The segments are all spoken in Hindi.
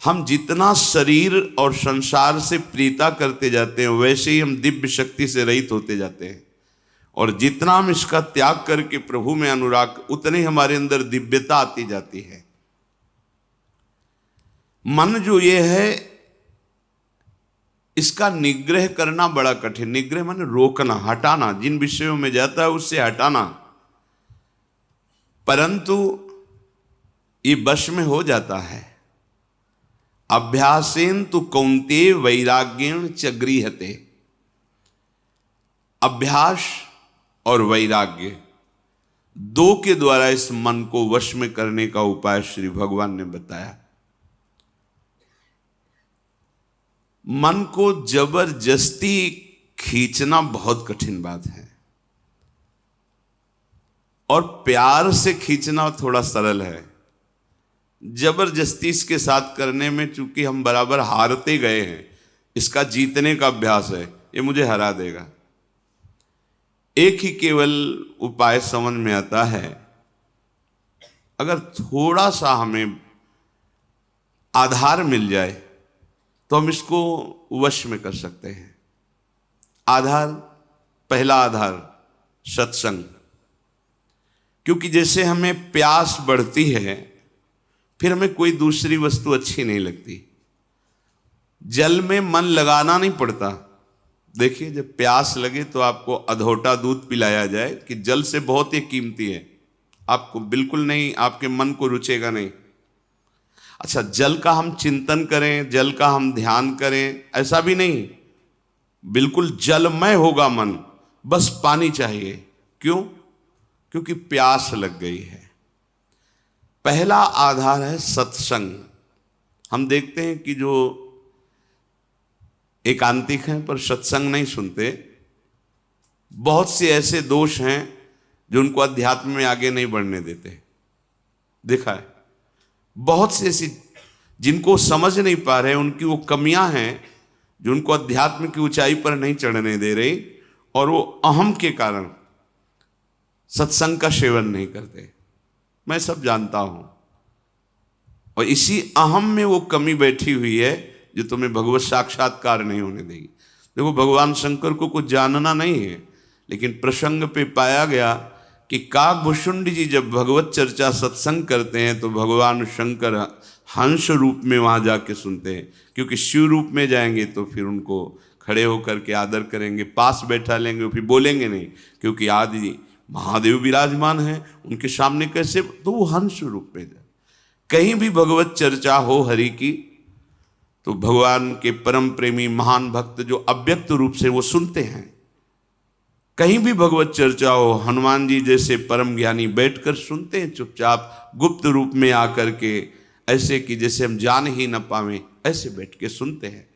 हम जितना शरीर और संसार से प्रीता करते जाते हैं वैसे ही हम दिव्य शक्ति से रहित होते जाते हैं, और जितना हम इसका त्याग करके प्रभु में अनुराग, उतने हमारे अंदर दिव्यता आती जाती है। मन जो ये है इसका निग्रह करना बड़ा कठिन। निग्रह माने रोकना, हटाना, जिन विषयों में जाता है उससे हटाना, परंतु ये वश में हो जाता है। अभ्यासेन तु कौन्तेय वैराग्येण च गृह्यते। अभ्यास और वैराग्य दो के द्वारा इस मन को वश में करने का उपाय श्री भगवान ने बताया। मन को जबरदस्ती खींचना बहुत कठिन बात है, और प्यार से खींचना थोड़ा सरल है। जबरदस्ती इसके साथ करने में चूंकि हम बराबर हारते गए हैं, इसका जीतने का अभ्यास है, ये मुझे हरा देगा। एक ही केवल उपाय समझ में आता है, अगर थोड़ा सा हमें आधार मिल जाए तो हम इसको वश में कर सकते हैं। आधार, पहला आधार सत्संग। क्योंकि जैसे हमें प्यास बढ़ती है फिर हमें कोई दूसरी वस्तु अच्छी नहीं लगती। जल में मन लगाना नहीं पड़ता। देखिए, जब प्यास लगे तो आपको अधोटा दूध पिलाया जाए कि जल से बहुत ही कीमती है, आपको बिल्कुल नहीं, आपके मन को रुचेगा नहीं। अच्छा, जल का हम चिंतन करें, जल का हम ध्यान करें, ऐसा भी नहीं, बिल्कुल जलमय होगा मन, बस पानी चाहिए। क्यों? क्योंकि प्यास लग गई है। पहला आधार है सत्संग। हम देखते हैं कि जो एकांतिक हैं पर सत्संग नहीं सुनते, बहुत से ऐसे दोष हैं जो उनको अध्यात्म में आगे नहीं बढ़ने देते। देखा है, बहुत से ऐसी जिनको समझ नहीं पा रहे, उनकी वो कमियां हैं जो उनको अध्यात्म की ऊंचाई पर नहीं चढ़ने दे रही, और वो अहम के कारण सत्संग का सेवन नहीं करते। मैं सब जानता हूं, और इसी अहम में वो कमी बैठी हुई है जो तुम्हें भगवत साक्षात्कार नहीं होने देगी। देखो, भगवान शंकर को कुछ जानना नहीं है, लेकिन प्रसंग पे पाया गया कि काकभूषुंड जी जब भगवत चर्चा सत्संग करते हैं तो भगवान शंकर हंस रूप में वहां जाके सुनते हैं। क्योंकि शिव रूप में जाएंगे तो फिर उनको खड़े होकर के आदर करेंगे, पास बैठा लेंगे, फिर बोलेंगे नहीं, क्योंकि आदि महादेव विराजमान हैं, उनके सामने कैसे, तो वो हंस रूप में जाए। कहीं भी भगवत चर्चा हो हरि की तो भगवान के परम प्रेमी महान भक्त जो अव्यक्त रूप से वो सुनते हैं। कहीं भी भगवत चर्चा हो, हनुमान जी जैसे परम ज्ञानी बैठकर सुनते हैं चुपचाप, गुप्त रूप में आकर के, ऐसे कि जैसे हम जान ही न पावे, ऐसे बैठ के सुनते हैं।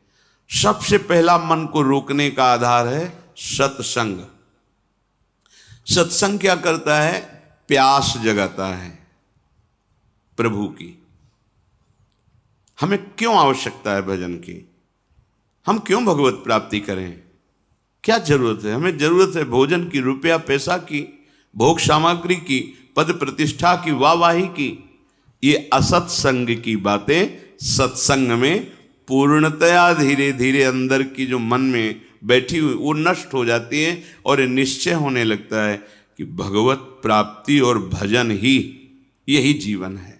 सबसे पहला मन को रोकने का आधार है सत्संग। सत्संग क्या करता है? प्यास जगाता है प्रभु की। हमें क्यों आवश्यकता है भजन की? हम क्यों भगवत प्राप्ति करें? क्या जरूरत है? हमें जरूरत है भोजन की, रुपया पैसा की, भोग सामग्री की, पद प्रतिष्ठा की, वाहवाही की। ये असत्संग की बातें सत्संग में पूर्णतया धीरे धीरे अंदर की जो मन में बैठी हुई वो नष्ट हो जाती है, और निश्चय होने लगता है कि भगवत प्राप्ति और भजन ही यही जीवन है।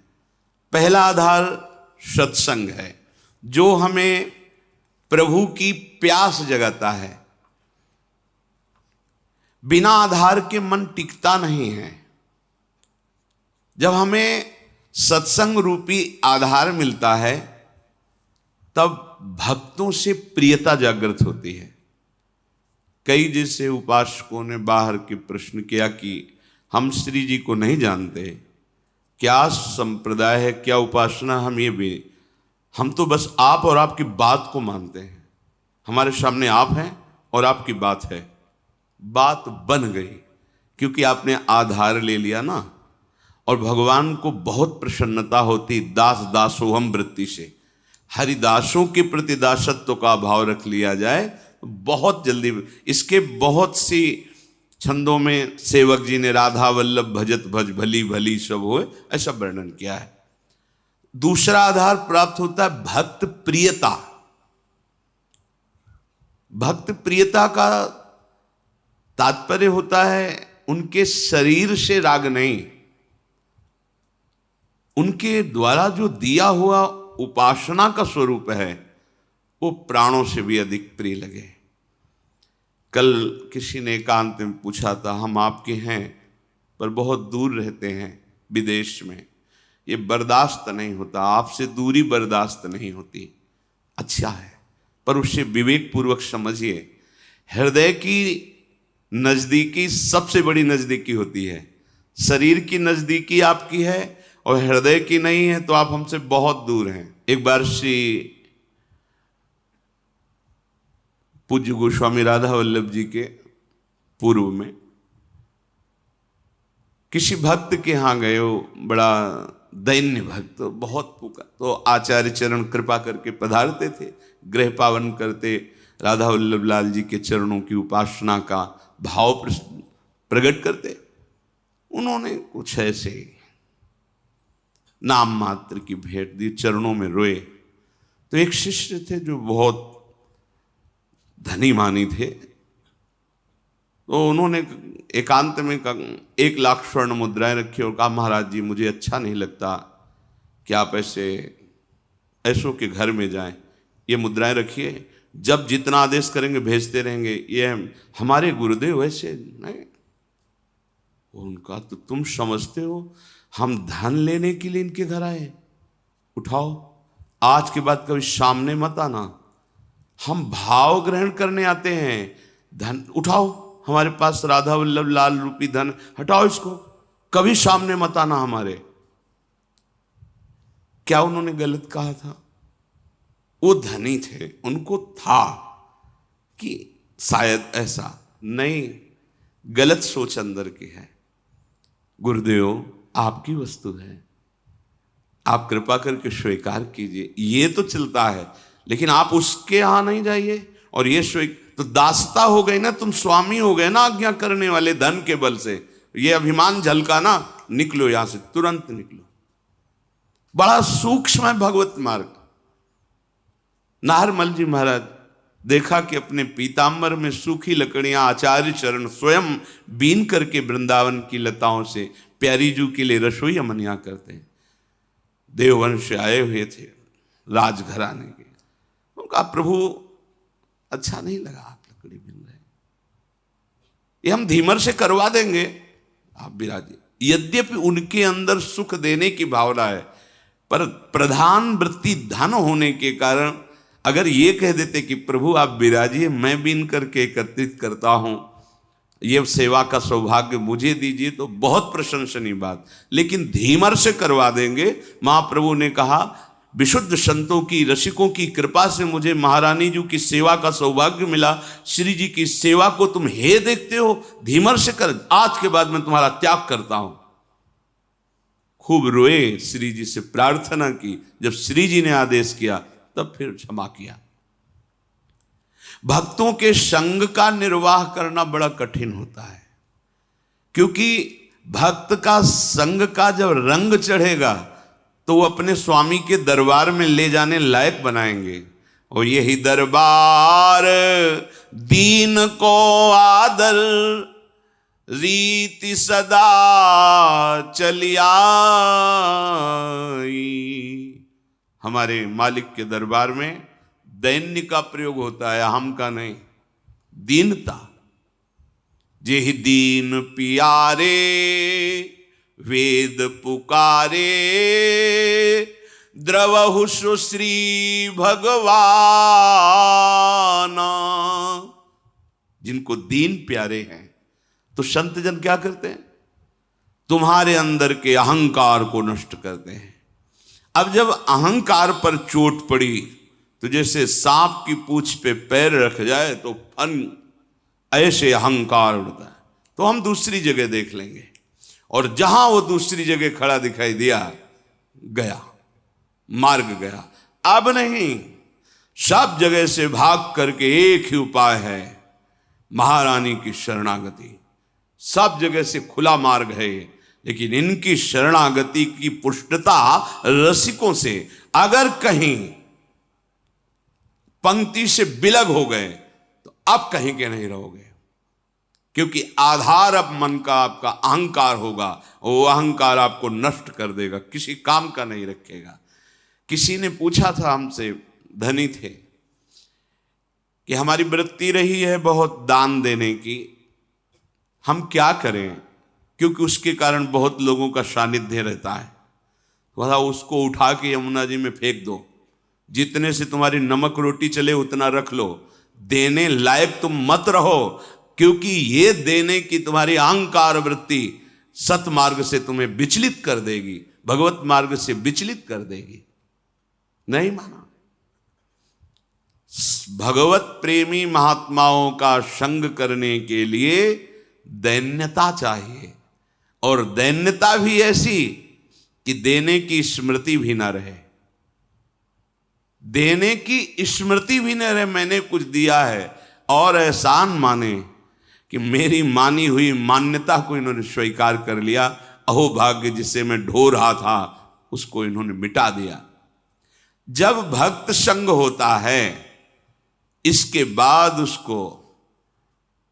पहला आधार सत्संग है जो हमें प्रभु की प्यास जगाता है। बिना आधार के मन टिकता नहीं है। जब हमें सत्संग रूपी आधार मिलता है तब भक्तों से प्रियता जागृत होती है। कई जैसे उपासकों ने बाहर के प्रश्न किया कि हम श्री जी को नहीं जानते, क्या संप्रदाय है, क्या उपासना, हम तो बस आप और आपकी बात को मानते हैं। हमारे सामने आप हैं और आपकी बात है। बात बन गई क्योंकि आपने आधार ले लिया ना। और भगवान को बहुत प्रसन्नता होती दास दासोहम वृत्ति से। हरिदासों के प्रति दासत्व का भाव रख लिया जाए तो बहुत जल्दी। इसके बहुत सी छंदों में सेवक जी ने राधा वल्लभ भजत भज भली भली सब होए ऐसा वर्णन किया है। दूसरा आधार प्राप्त होता है भक्त प्रियता। भक्त प्रियता का तात्पर्य होता है उनके शरीर से राग नहीं, उनके द्वारा जो दिया हुआ उपासना का स्वरूप है वो प्राणों से भी अधिक प्रिय लगे। कल किसी ने एकांत में पूछा था, हम आपके हैं पर बहुत दूर रहते हैं विदेश में, ये बर्दाश्त नहीं होता, आपसे दूरी बर्दाश्त नहीं होती। अच्छा है, पर उससे विवेक पूर्वक समझिए, हृदय की नजदीकी सबसे बड़ी नजदीकी होती है। शरीर की नजदीकी आपकी है और हृदय की नहीं है तो आप हमसे बहुत दूर हैं। एक बार श्री पूज्य गोस्वामी राधा वल्लभ जी के पूर्व में किसी भक्त के यहाँ गए, वो बड़ा दैन्य भक्त, बहुत पुका, तो आचार्य चरण कृपा करके पधारते थे, गृह पावन करते, राधा वल्लभ लाल जी के चरणों की उपासना का भाव प्रकट करते। उन्होंने कुछ ऐसे नाम मात्र की भेंट दी, चरणों में रोए। तो एक शिष्य थे जो बहुत धनी मानी थे, तो उन्होंने एकांत में 1 लाख स्वर्ण मुद्राएं रखी और कहा, महाराज जी मुझे अच्छा नहीं लगता कि आप ऐसों के घर में जाएं, ये मुद्राएं रखिए, जब जितना आदेश करेंगे भेजते रहेंगे, ये हमारे गुरुदेव वैसे नहीं। उनका तो तुम समझते हो हम धन लेने के लिए इनके घर आए, उठाओ, आज के बाद कभी सामने मत आना, हम भाव ग्रहण करने आते हैं, धन उठाओ, हमारे पास राधा वल्लभ लाल रूपी धन, हटाओ इसको, कभी सामने मत आना हमारे। क्या उन्होंने गलत कहा था? वो धनी थे, उनको था कि शायद ऐसा नहीं, गलत सोच अंदर की है। गुरुदेव आपकी वस्तु है, आप कृपा करके स्वीकार कीजिए, ये तो चलता है, लेकिन आप उसके यहां नहीं जाइए। और ये तो दासता हो गई ना, तुम स्वामी हो गए ना आज्ञा करने वाले, धन के बल से ये अभिमान झलका ना, निकलो यहां से, तुरंत निकलो। बड़ा सूक्ष्म है भगवत मार्ग। नाहरमल जी महाराज देखा कि अपने पीताम्बर में सूखी लकड़ियां आचार्य चरण स्वयं बीन करके वृंदावन की लताओं से प्यारी जू के लिए रसोई अमनिया करते हैं। देववंश से आए हुए थे राजघराने के, उनका प्रभु अच्छा नहीं लगा आप लकड़ी बिन रहे, ये हम धीमर से करवा देंगे, आप विराजिए। यद्यपि उनके अंदर सुख देने की भावना है, पर प्रधान वृत्ति धन होने के कारण अगर ये कह देते कि प्रभु आप विराजिए, मैं बीन करके एकत्रित करता हूं, ये सेवा का सौभाग्य मुझे दीजिए, तो बहुत प्रशंसनीय बात। लेकिन धीमर से करवा देंगे। महाप्रभु ने कहा, विशुद्ध संतों की, रसिकों की कृपा से मुझे महारानी जी की सेवा का सौभाग्य मिला, श्री जी की सेवा को तुम हे देखते हो, धीमर से कर, आज के बाद मैं तुम्हारा त्याग करता हूं। खूब रोए, श्री जी से प्रार्थना की, जब श्री जी ने आदेश किया तब फिर क्षमा किया। भक्तों के संग का निर्वाह करना बड़ा कठिन होता है, क्योंकि भक्त का संग का जब रंग चढ़ेगा तो वो अपने स्वामी के दरबार में ले जाने लायक बनाएंगे। और यही दरबार दीन को आदर रीति सदा चलिया। हमारे मालिक के दरबार में दैन्य का प्रयोग होता है, हम का नहीं, दीनता। जेहि दीन पियारे वेद पुकारे, द्रवहु श्री भगवान। जिनको दीन प्यारे हैं तो संत जन क्या करते हैं? तुम्हारे अंदर के अहंकार को नष्ट करते हैं। अब जब अहंकार पर चोट पड़ी तो जैसे सांप की पूंछ पे पैर रख जाए तो फन, ऐसे अहंकार उड़ता है। तो हम दूसरी जगह देख लेंगे, और जहां वो दूसरी जगह खड़ा दिखाई दिया, गया मार्ग गया। अब नहीं, सब जगह से भाग करके एक ही उपाय है, महारानी की शरणागति। सब जगह से खुला मार्ग है, लेकिन इनकी शरणागति की पुष्टता रसिकों से अगर कहीं पंक्ति से बिलग हो गए तो अब कहीं के नहीं रहोगे, क्योंकि आधार अब मन का आपका अहंकार होगा, वो अहंकार आपको नष्ट कर देगा, किसी काम का नहीं रखेगा। किसी ने पूछा था हमसे, धनी थे, कि हमारी वृत्ति रही है बहुत दान देने की, हम क्या करें, क्योंकि उसके कारण बहुत लोगों का सानिध्य रहता है। बोला उसको उठा के यमुना जी में फेंक दो, जितने से तुम्हारी नमक रोटी चले उतना रख लो, देने लायक तुम मत रहो, क्योंकि ये देने की तुम्हारी अहंकार वृत्ति सतमार्ग से तुम्हें विचलित कर देगी, भगवत मार्ग से विचलित कर देगी। नहीं माना। भगवत प्रेमी महात्माओं का संग करने के लिए दैन्यता चाहिए, और दैन्यता भी ऐसी कि देने की स्मृति भी ना रहे, देने की स्मृति भी न रहे। मैंने कुछ दिया है और एहसान माने कि मेरी मानी हुई मान्यता को इन्होंने स्वीकार कर लिया, अहो भाग्य जिसे मैं ढो रहा था उसको इन्होंने मिटा दिया। जब भक्त संग होता है इसके बाद उसको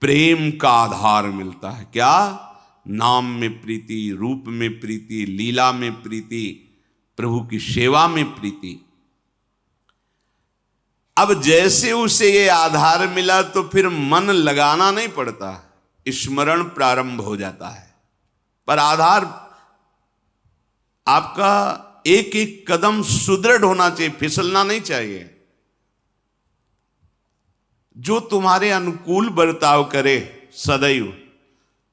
प्रेम का आधार मिलता है। क्या? नाम में प्रीति, रूप में प्रीति, लीला में प्रीति, प्रभु की सेवा में प्रीति। अब जैसे उसे ये आधार मिला तो फिर मन लगाना नहीं पड़ता, स्मरण प्रारंभ हो जाता है। पर आधार आपका एक एक कदम सुदृढ़ होना चाहिए, फिसलना नहीं चाहिए। जो तुम्हारे अनुकूल बर्ताव करे सदैव,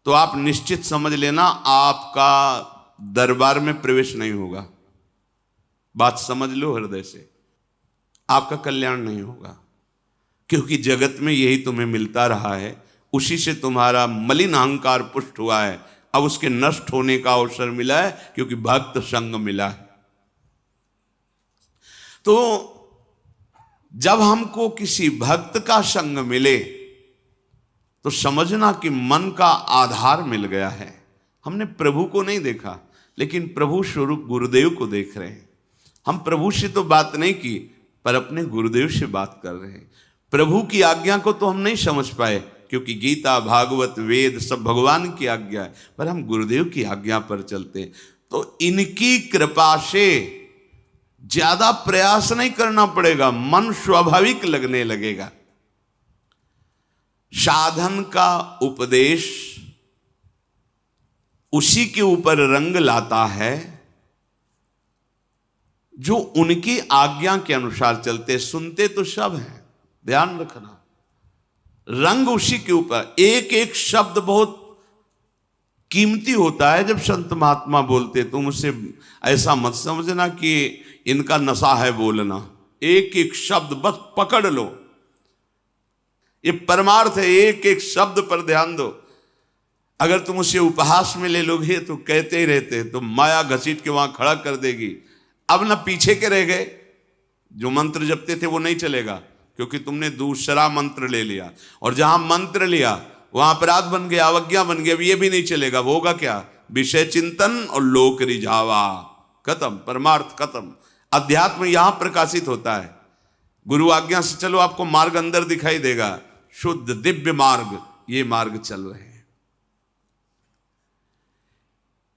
तो आप निश्चित समझ लेना आपका दरबार में प्रवेश नहीं होगा। बात समझ लो हृदय से, आपका कल्याण नहीं होगा, क्योंकि जगत में यही तुम्हें मिलता रहा है, उसी से तुम्हारा मलिन अहंकार पुष्ट हुआ है। अब उसके नष्ट होने का अवसर मिला है, क्योंकि भक्त संग मिला है। तो जब हमको किसी भक्त का संग मिले तो समझना कि मन का आधार मिल गया है। हमने प्रभु को नहीं देखा, लेकिन प्रभु स्वरूप गुरुदेव को देख रहे हैं। हम प्रभु से तो बात नहीं की, पर अपने गुरुदेव से बात कर रहे हैं। प्रभु की आज्ञा को तो हम नहीं समझ पाए, क्योंकि गीता, भागवत, वेद सब भगवान की आज्ञा है, पर हम गुरुदेव की आज्ञा पर चलते। तो इनकी कृपा से ज्यादा प्रयास नहीं करना पड़ेगा, मन स्वाभाविक लगने लगेगा। साधन का उपदेश उसी के ऊपर रंग लाता है जो उनकी आज्ञा के अनुसार चलते। सुनते तो सब हैं, ध्यान रखना, रंग उसी के ऊपर। एक एक शब्द बहुत कीमती होता है। जब संत महात्मा बोलते तुम उसे ऐसा मत समझना कि इनका नशा है बोलना, एक एक शब्द बस पकड़ लो, ये परमार्थ है। एक एक शब्द पर ध्यान दो। अगर तुम उसे उपहास में ले लोगे तो कहते ही रहते, तो माया घसीट के वहां खड़ा कर देगी। अब ना पीछे के रह गए, जो मंत्र जपते थे वो नहीं चलेगा, क्योंकि तुमने दूसरा मंत्र ले लिया, और जहां मंत्र लिया वहां अपराध बन गया, अवज्ञा बन गया। अब ये भी नहीं चलेगा। वो होगा क्या? विषय चिंतन और लोक रिझावा, खत्म, परमार्थ खत्म। अध्यात्म यहां प्रकाशित होता है। गुरु आज्ञा से चलो, आपको मार्ग अंदर दिखाई देगा, शुद्ध दिव्य मार्ग, ये मार्ग चल रहे हैं।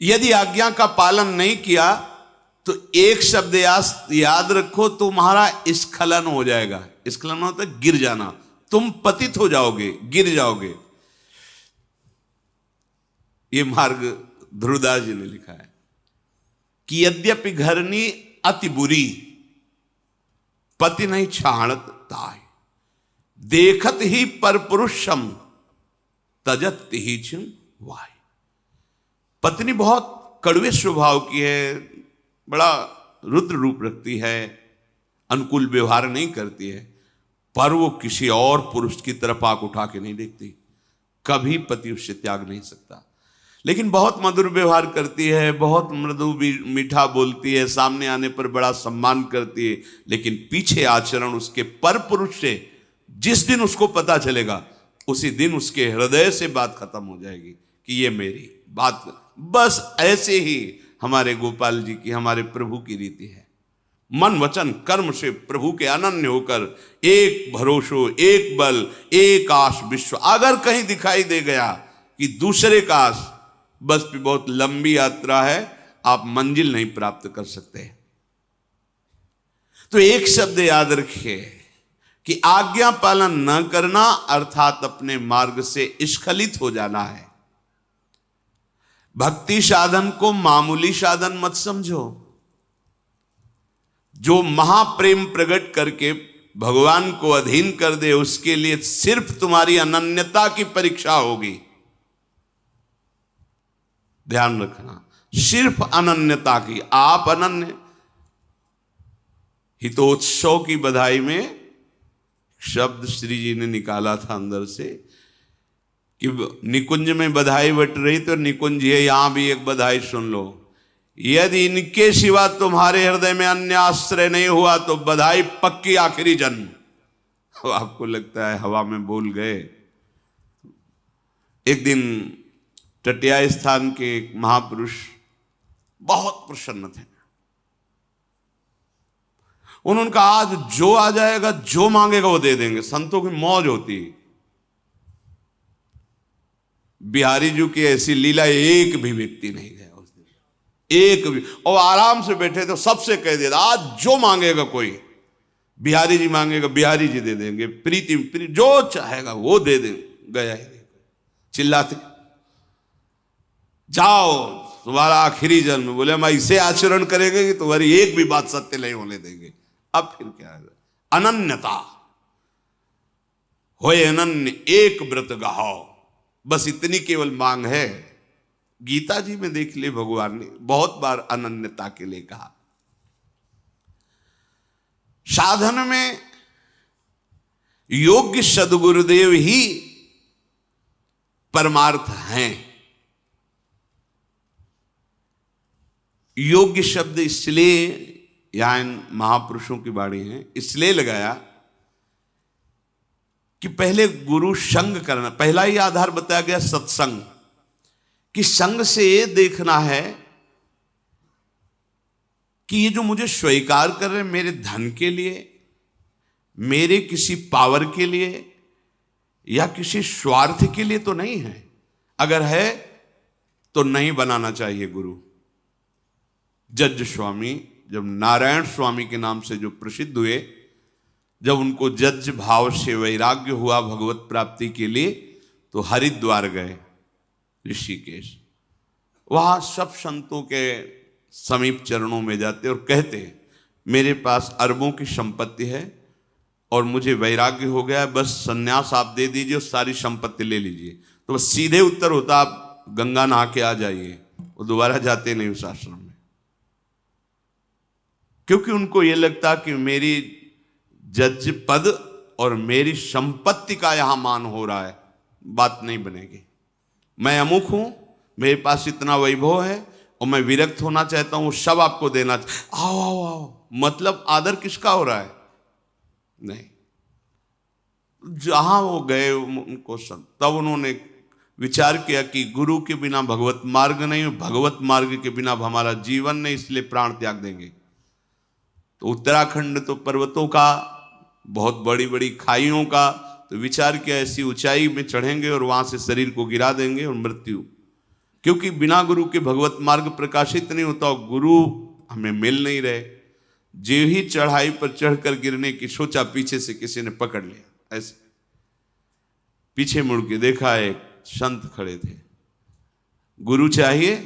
यदि आज्ञा का पालन नहीं किया तो एक शब्द याद रखो, तुम्हारा स्खलन हो जाएगा। स्खलन होता है गिर जाना, तुम पतित हो जाओगे, गिर जाओगे। ये मार्ग ध्रुवदास जी ने लिखा है कि यद्यपि घरनी अति बुरी, पति नहीं छाणत ताय, देखत ही पर पुरुषम तजत ही वाय। पत्नी बहुत कड़वे स्वभाव की है, बड़ा रुद्र रूप रखती है, अनुकूल व्यवहार नहीं करती है, पर वो किसी और पुरुष की तरफ आंख उठा के नहीं देखती। कभी पति उससे त्याग नहीं सकता। लेकिन बहुत मधुर व्यवहार करती है, बहुत मृदु मीठा बोलती है, सामने आने पर बड़ा सम्मान करती है, लेकिन पीछे आचरण उसके पर पुरुष से जिस दिन उसको पता चलेगा, उसी दिन उसके हृदय से बात खत्म हो जाएगी। कि ये मेरी बात। बस ऐसे ही हमारे गोपाल जी की, हमारे प्रभु की रीति है। मन वचन कर्म से प्रभु के अनन्य होकर एक भरोसो, एक बल, एक आस विश्व। अगर कहीं दिखाई दे गया कि दूसरे का आस, बस भी बहुत लंबी यात्रा है, आप मंजिल नहीं प्राप्त कर सकते। तो एक शब्द याद रखिए कि आज्ञा पालन न करना अर्थात अपने मार्ग से स्खलित हो जाना है। भक्ति साधन को मामूली साधन मत समझो। जो महाप्रेम प्रकट करके भगवान को अधीन कर दे, उसके लिए सिर्फ तुम्हारी अनन्यता की परीक्षा होगी। ध्यान रखना, सिर्फ अनन्यता की। आप अनन्य। हितोत्सव की बधाई में शब्द श्री जी ने निकाला था अंदर से कि निकुंज में बधाई बट रही तो निकुंज है, यहां भी एक बधाई सुन लो। यदि इनके सिवा तुम्हारे हृदय में अन्य आश्रय नहीं हुआ तो बधाई पक्की, आखिरी जन्म। तो आपको लगता है हवा में बोल गए। एक दिन टटिया स्थान के एक महापुरुष बहुत प्रसन्न थे। उन्होंने कहा आज जो आ जाएगा, जो मांगेगा वो दे देंगे। संतों की मौज होती। बिहारी जी की ऐसी लीला एक भी व्यक्ति नहीं गया उस दिन, एक भी। और आराम से बैठे तो सबसे कह दिया आज जो मांगेगा कोई, बिहारी जी मांगेगा बिहारी जी दे देंगे, प्रीति जो चाहेगा वो दे देंगे। गया ही नहीं। चिल्लाते जाओ तुम्हारा आखिरी जन्म। बोले हम ऐसे आचरण करेंगे कि तुम्हारी एक भी बात सत्य नहीं होने देंगे। अब फिर क्या है? अनन्यता होए अनन्य एक व्रत गहाओ, बस इतनी केवल मांग है। गीता जी में देख ले, भगवान ने बहुत बार अनन्यता के लिए कहा। साधन में योग्य सद्गुरुदेव ही परमार्थ हैं। योग्य शब्द इसलिए यहां महापुरुषों की वाणी है इसलिए लगाया कि पहले गुरु संग करना, पहला ही आधार बताया गया सत्संग, कि संग से ये देखना है कि ये जो मुझे स्वीकार कर रहे हैं मेरे धन के लिए, मेरे किसी पावर के लिए या किसी स्वार्थ के लिए तो नहीं है। अगर है तो नहीं बनाना चाहिए गुरु। जज स्वामी जब नारायण स्वामी के नाम से जो प्रसिद्ध हुए, जब उनको जज भाव से वैराग्य हुआ भगवत प्राप्ति के लिए, तो हरिद्वार गए, ऋषिकेश। वहां सब संतों के समीप चरणों में जाते और कहते मेरे पास अरबों की संपत्ति है और मुझे वैराग्य हो गया, बस सन्यास आप दे दीजिए और सारी संपत्ति ले लीजिए। तो बस सीधे उत्तर होता आप गंगा नहा के आ जाइए। वो दोबारा जाते नहीं उस आश्रम में, क्योंकि उनको ये लगता कि मेरी जज पद और मेरी संपत्ति का यहां मान हो रहा है, बात नहीं बनेगी। मैं अमुक हूं, मेरे पास इतना वैभव है और मैं विरक्त होना चाहता हूं, सब आपको देना। आओ आओ आओ, मतलब आदर किसका हो रहा है? नहीं। जहां वो गए उनको तब उन्होंने विचार किया कि गुरु के बिना भगवत मार्ग नहीं, भगवत मार्ग के बिना हमारा जीवन नहीं, इसलिए प्राण त्याग देंगे। तो उत्तराखंड तो पर्वतों का, बहुत बड़ी बड़ी खाइयों का, तो विचार किया ऐसी ऊंचाई में चढ़ेंगे और वहां से शरीर को गिरा देंगे और मृत्यु। क्योंकि बिना गुरु के भगवत मार्ग प्रकाशित नहीं होता और गुरु हमें मिल नहीं रहे। जो ही चढ़ाई पर चढ़कर गिरने की सोचा, पीछे से किसी ने पकड़ लिया। ऐसे पीछे मुड़ के देखा, एक संत खड़े थे। गुरु चाहिए?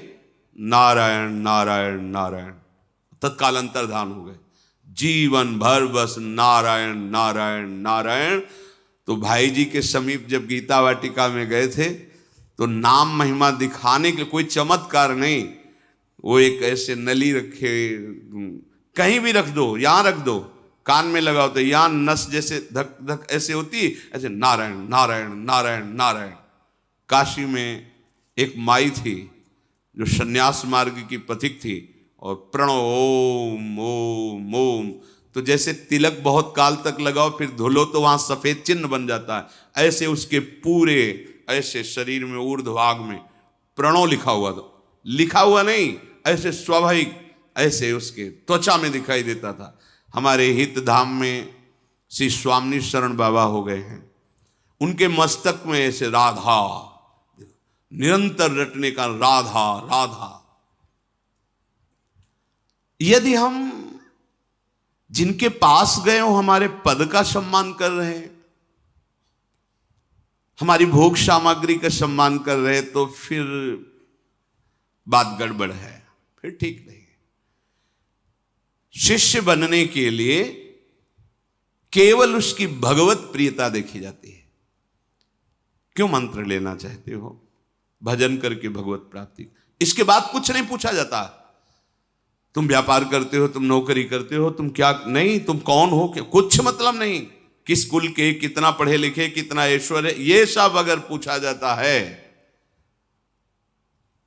नारायण नारायण नारायण। तत्काल अंतर्धान हो गए। जीवन भर बस नारायण नारायण नारायण। तो भाई जी के समीप जब गीता वाटिका में गए थे तो नाम महिमा दिखाने के लिए, कोई चमत्कार नहीं, वो एक ऐसे नली रखे, कहीं भी रख दो, यहां रख दो, कान में लगाओ तो यहां नस जैसे धक धक ऐसे होती, ऐसे नारायण नारायण नारायण नारायण। काशी में एक माई थी जो सन्यास मार्ग की पथिक थी, और प्रणव ओम ओम ओम, तो जैसे तिलक बहुत काल तक लगाओ फिर धुलो तो वहां सफेद चिन्ह बन जाता है, ऐसे उसके पूरे ऐसे शरीर में ऊर्ध्वभाग में प्रणव लिखा हुआ था, लिखा हुआ नहीं, ऐसे स्वाभाविक ऐसे उसके त्वचा में दिखाई देता था। हमारे हित धाम में श्री स्वामी शरण बाबा हो गए हैं, उनके मस्तक में ऐसे राधा निरंतर रटने का, राधा राधा। यदि हम जिनके पास गए हो हमारे पद का सम्मान कर रहे हैं, हमारी भोग सामग्री का सम्मान कर रहे हैं, तो फिर बात गड़बड़ है, फिर ठीक नहीं। शिष्य बनने के लिए केवल उसकी भगवत प्रियता देखी जाती है। क्यों मंत्र लेना चाहते हो? भजन करके भगवत प्राप्ति, इसके बाद कुछ नहीं पूछा जाता। तुम व्यापार करते हो, तुम नौकरी करते हो, तुम क्या नहीं, तुम कौन हो, क्या, कुछ मतलब नहीं। किस कुल के, कितना पढ़े लिखे, कितना ऐश्वर्य, ये सब अगर पूछा जाता है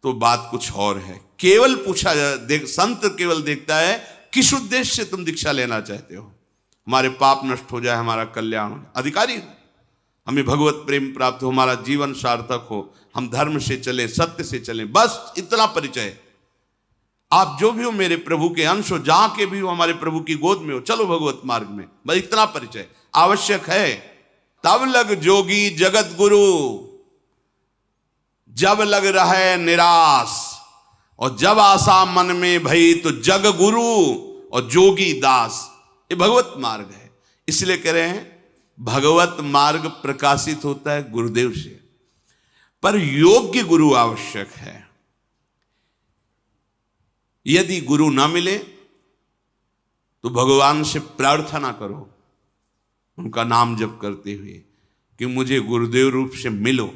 तो बात कुछ और है। केवल पूछा संत केवल देखता है किस उद्देश्य से तुम दीक्षा लेना चाहते हो। हमारे पाप नष्ट हो जाए, हमारा कल्याण हो जाए, अधिकारी हो, हमें भगवत प्रेम प्राप्त हो, हमारा जीवन सार्थक हो, हम धर्म से चले, सत्य से चले, बस इतना परिचय। आप जो भी हो मेरे प्रभु के अंश हो, जहां के भी हो हमारे प्रभु की गोद में हो, चलो भगवत मार्ग में, बस इतना परिचय आवश्यक है। तब लग जोगी जगत गुरु, जब लग रहे निराश, और जब आशा मन में भई तो जग गुरु और जोगी दास। ये भगवत मार्ग है। इसलिए कह रहे हैं भगवत मार्ग प्रकाशित होता है गुरुदेव से, पर योग्य गुरु आवश्यक है। यदि गुरु ना मिले तो भगवान से प्रार्थना करो, उनका नाम जप करते हुए कि मुझे गुरुदेव रूप से मिलो।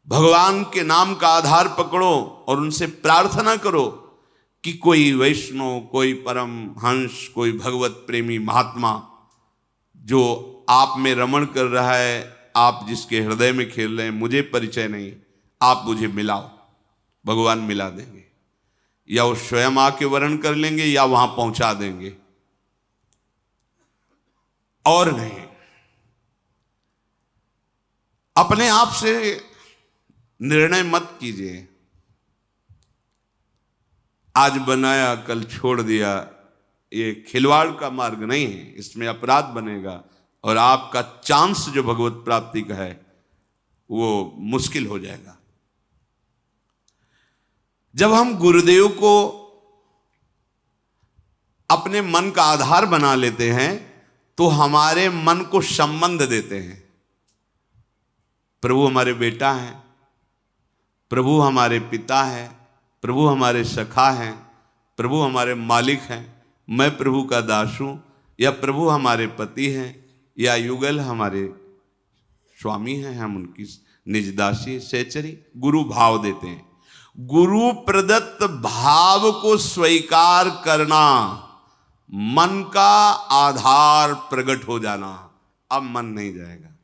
भगवान के नाम का आधार पकड़ो और उनसे प्रार्थना करो कि कोई वैष्णव, कोई परम हंस, कोई भगवत प्रेमी महात्मा जो आप में रमण कर रहा है, आप जिसके हृदय में खेल रहे हैं, मुझे परिचय नहीं, आप मुझे मिलाओ। भगवान मिला देंगे, या वो स्वयं आके वर्ण कर लेंगे या वहां पहुंचा देंगे, और नहीं। अपने आप से निर्णय मत कीजिए, आज बनाया कल छोड़ दिया, ये खिलवाड़ का मार्ग नहीं है। इसमें अपराध बनेगा और आपका चांस जो भगवत प्राप्ति का है वो मुश्किल हो जाएगा। जब हम गुरुदेव को अपने मन का आधार बना लेते हैं तो हमारे मन को संबंध देते हैं। प्रभु हमारे बेटा हैं, प्रभु हमारे पिता हैं, प्रभु हमारे सखा हैं, प्रभु हमारे मालिक हैं, मैं प्रभु का दास हूं, या प्रभु हमारे पति हैं, या युगल हमारे स्वामी हैं, हम उनकी निजदासी सहचरी। गुरु भाव देते हैं। गुरु प्रदत्त भाव को स्वीकार करना, मन का आधार प्रकट हो जाना। अब मन नहीं जाएगा।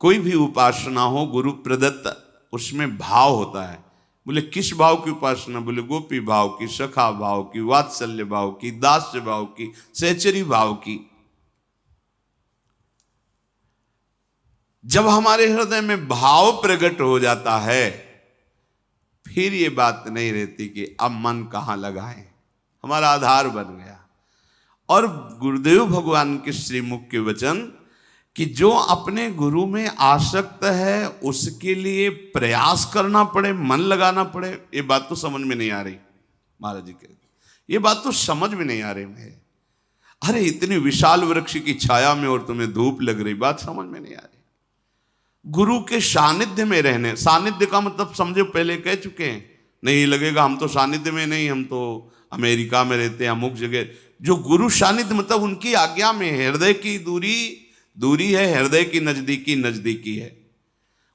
कोई भी उपासना हो गुरु प्रदत्त, उसमें भाव होता है। बोले किस भाव की उपासना? बोले गोपी भाव की, सखा भाव की, वात्सल्य भाव की, दास्य भाव की, सहचरी भाव की। जब हमारे हृदय में भाव प्रकट हो जाता है फिर ये बात नहीं रहती कि अब मन कहां लगाएं, हमारा आधार बन गया। और गुरुदेव भगवान के श्रीमुख के वचन कि जो अपने गुरु में आसक्त है उसके लिए प्रयास करना पड़े, मन लगाना पड़े, ये बात तो समझ में नहीं आ रही। महाराज जी कहते ये बात तो समझ में नहीं आ रही मुझे। अरे इतनी विशाल वृक्ष की छाया में और तुम्हें धूप लग रही, बात समझ में नहीं आ रही। गुरु के सानिध्य में रहने, सानिध्य का मतलब समझो पहले कह चुके हैं, नहीं लगेगा हम तो सानिध्य में नहीं, हम तो अमेरिका में रहते हैं अमुक जगह। जो गुरु सानिध्य मतलब उनकी आज्ञा में है, हृदय की दूरी है, हृदय की नजदीकी है।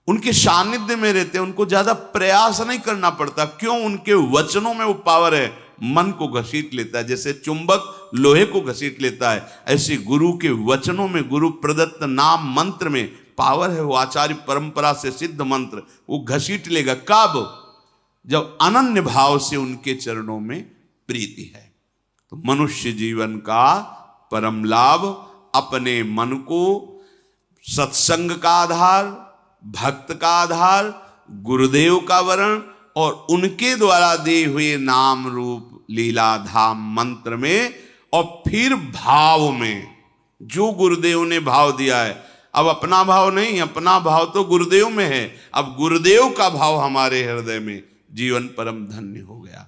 उनके सानिध्य में रहते हैं, उनको ज्यादा प्रयास नहीं करना पड़ता। क्यों? उनके वचनों में वो पावर है, मन को घसीट लेता है। जैसे चुंबक लोहे को घसीट लेता है, ऐसे गुरु के वचनों में, गुरु प्रदत्त नाम मंत्र में पावर है। वो आचार्य परंपरा से सिद्ध मंत्र वो घसीट लेगा। कब? जब अनन्य भाव से उनके चरणों में प्रीति है। तो मनुष्य जीवन का परम लाभ अपने मन को सत्संग का आधार, भक्त का आधार, गुरुदेव का वर्ण और उनके द्वारा दिए हुए नाम रूप लीला धाम मंत्र में, और फिर भाव में जो गुरुदेव ने भाव दिया है। अब अपना भाव नहीं, अपना भाव तो गुरुदेव में है, अब गुरुदेव का भाव हमारे हृदय में, जीवन परम धन्य हो गया।